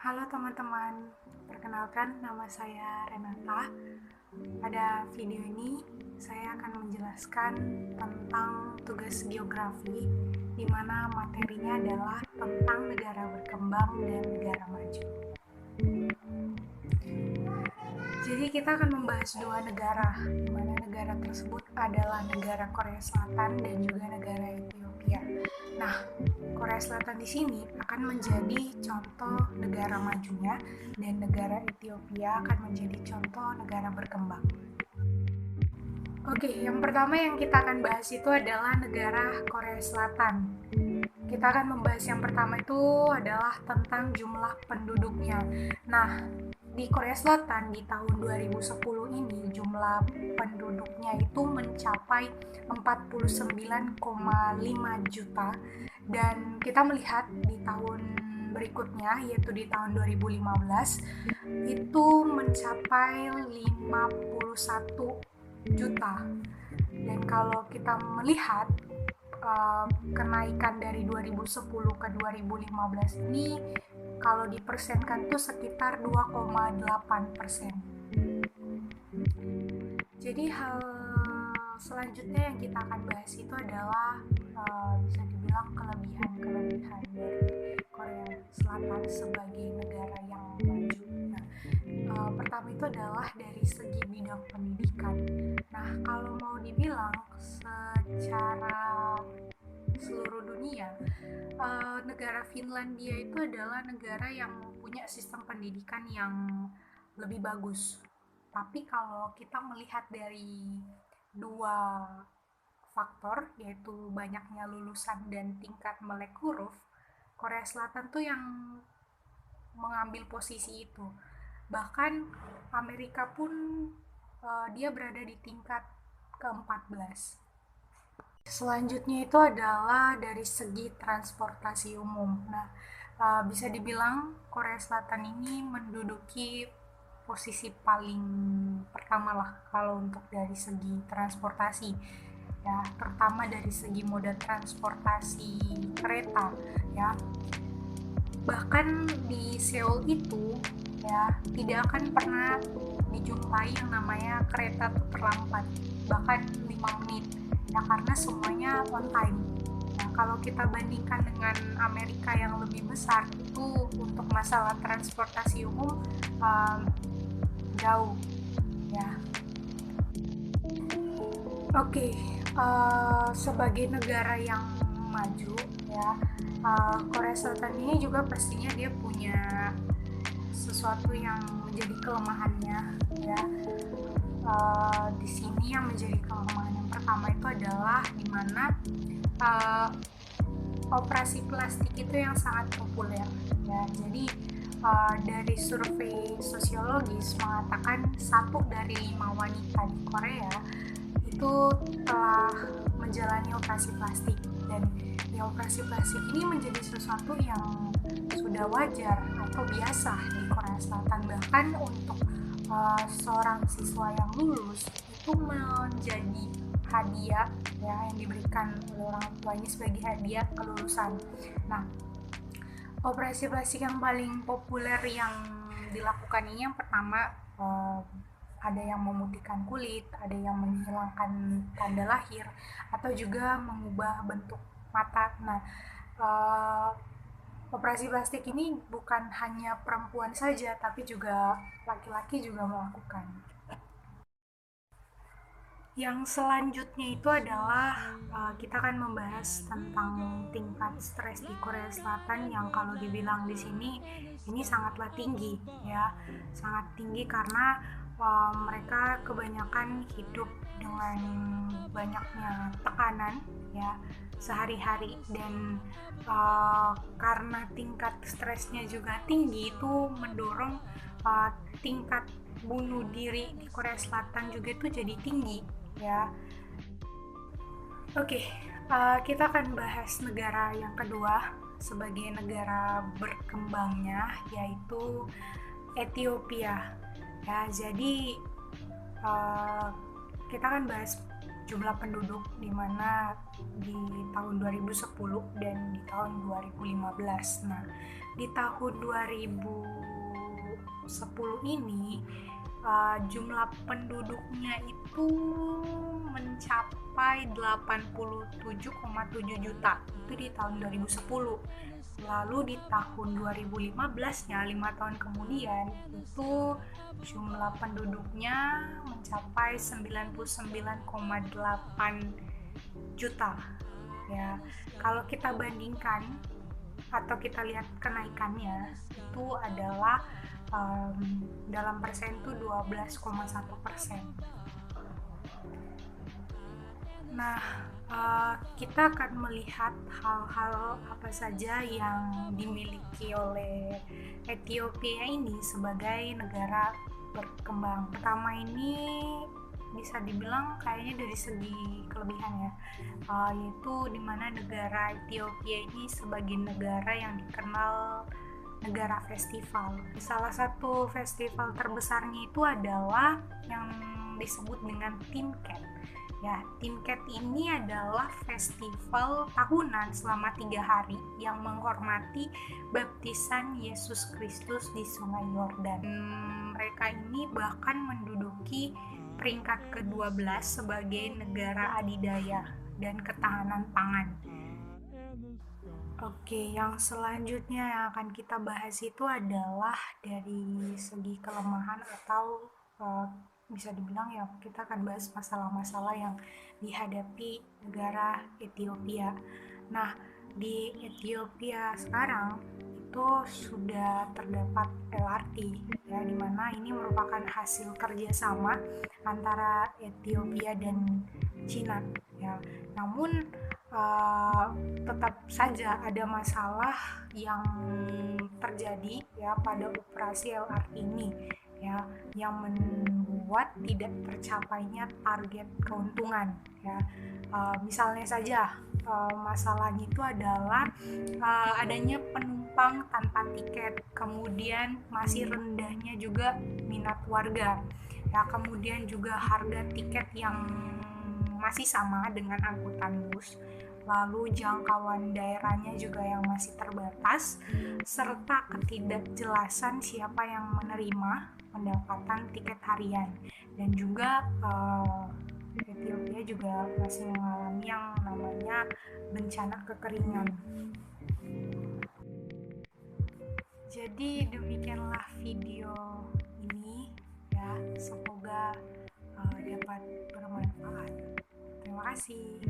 Halo teman-teman, perkenalkan nama saya Renata. Pada video ini saya akan menjelaskan tentang tugas geografi, di mana materinya adalah tentang negara berkembang dan negara maju. Jadi kita akan membahas dua negara, di mana negara tersebut adalah negara Korea Selatan dan juga negara Ethiopia. Nah, Korea Selatan di sini akan menjadi contoh negara majunya dan negara Ethiopia akan menjadi contoh negara berkembang. Oke, yang pertama yang kita akan bahas itu adalah negara Korea Selatan. Kita akan membahas yang pertama itu adalah tentang jumlah penduduknya. Nah, di Korea Selatan di tahun 2010 ini jumlah penduduknya itu mencapai 49,5 juta, dan kita melihat di tahun berikutnya yaitu di tahun 2015 itu mencapai 51 juta. Dan kalau kita melihat kenaikan dari 2010 ke 2015 ini kalau dipersenkan tuh sekitar 2,8%. Jadi hal selanjutnya yang kita akan bahas itu adalah bisa dibilang kelebihan dari Korea Selatan sebagai negara yang maju. Nah, pertama itu adalah dari segi bidang pendidikan. Nah, kalau mau dibilang secara seluruh dunia, negara Finlandia itu adalah negara yang punya sistem pendidikan yang lebih bagus. Tapi kalau kita melihat dari dua faktor, yaitu banyaknya lulusan dan tingkat melek huruf, Korea Selatan tuh yang mengambil posisi itu. Bahkan Amerika pun dia berada di tingkat ke-14. Selanjutnya itu adalah dari segi transportasi umum. Nah, bisa dibilang Korea Selatan ini menduduki posisi paling pertama lah kalau untuk dari segi transportasi. Ya, terutama dari segi moda transportasi kereta, ya. Bahkan di Seoul itu ya tidak akan pernah dijumpai yang namanya kereta terlambat, bahkan 5 menit ya, karena semuanya on time. Nah, kalau kita bandingkan dengan Amerika yang lebih besar itu untuk masalah transportasi umum jauh ya. Oke, sebagai negara yang maju ya, Korea Selatan ini juga pastinya dia punya sesuatu yang menjadi kelemahannya ya. Di sini yang menjadi kelemahan yang pertama itu adalah dimana operasi plastik itu yang sangat populer ya. Jadi dari survei sosiologis mengatakan 1 dari 5 wanita di Korea itu telah menjalani operasi plastik, dan ya operasi plastik ini menjadi sesuatu yang sudah wajar atau biasa di Korea Selatan. Bahkan untuk seorang siswa yang lulus itu menjadi hadiah ya yang diberikan oleh orang tuanya sebagai hadiah kelulusan. Nah, operasi plastik yang paling populer yang dilakukan ini yang pertama ada yang memutihkan kulit, ada yang menghilangkan tanda lahir, atau juga mengubah bentuk mata. Nah, operasi plastik ini bukan hanya perempuan saja, tapi juga laki-laki juga melakukan. Yang selanjutnya itu adalah kita akan membahas tentang tingkat stres di Korea Selatan yang kalau dibilang di sini ini sangatlah tinggi ya, sangat tinggi karena mereka kebanyakan hidup dengan banyaknya tekanan ya sehari-hari, dan karena tingkat stresnya juga tinggi itu mendorong tingkat bunuh diri di Korea Selatan juga itu jadi tinggi ya. Oke, kita akan bahas negara yang kedua sebagai negara berkembangnya, yaitu Ethiopia ya. Jadi kita akan bahas jumlah penduduk, di mana di tahun 2010 dan di tahun 2015. Nah, di tahun 2010 ini jumlah penduduknya itu mencapai 87,7 juta. Itu di tahun 2010. Lalu di tahun 2015-nya, 5 tahun kemudian, itu jumlah penduduknya mencapai 99,8 juta. Ya, kalau kita bandingkan atau kita lihat kenaikannya, itu adalah dalam persen itu 12,1%. Nah, kita akan melihat hal-hal apa saja yang dimiliki oleh Ethiopia ini sebagai negara berkembang. Pertama ini bisa dibilang kayaknya dari segi kelebihan ya, yaitu dimana negara Ethiopia ini sebagai negara yang dikenal negara festival. Salah satu festival terbesarnya itu adalah yang disebut dengan Timket. Ya, Timket ini adalah festival tahunan selama 3 hari yang menghormati baptisan Yesus Kristus di Sungai Yordan. Mereka ini bahkan menduduki peringkat ke-12 sebagai negara adidaya dan ketahanan pangan. Oke, yang selanjutnya yang akan kita bahas itu adalah dari segi kelemahan atau bisa dibilang ya, kita akan bahas masalah-masalah yang dihadapi negara Ethiopia. Nah, di Ethiopia sekarang itu sudah terdapat LRT ya, dimana ini merupakan hasil kerjasama antara Ethiopia dan Cina ya. Namun tetap saja ada masalah yang terjadi ya pada operasi LRT ini ya, yang membuat tidak tercapainya target keuntungan ya. Misalnya saja masalahnya itu adalah adanya penumpang tanpa tiket, kemudian masih rendahnya juga minat warga ya, kemudian juga harga tiket yang masih sama dengan angkutan bus, lalu jangkauan daerahnya juga yang masih terbatas, serta ketidakjelasan siapa yang menerima pendapatan tiket harian. Dan juga Ethiopia juga masih mengalami yang namanya bencana kekeringan. Jadi demikianlah video ini ya, semoga dapat bermanfaat. Terima kasih.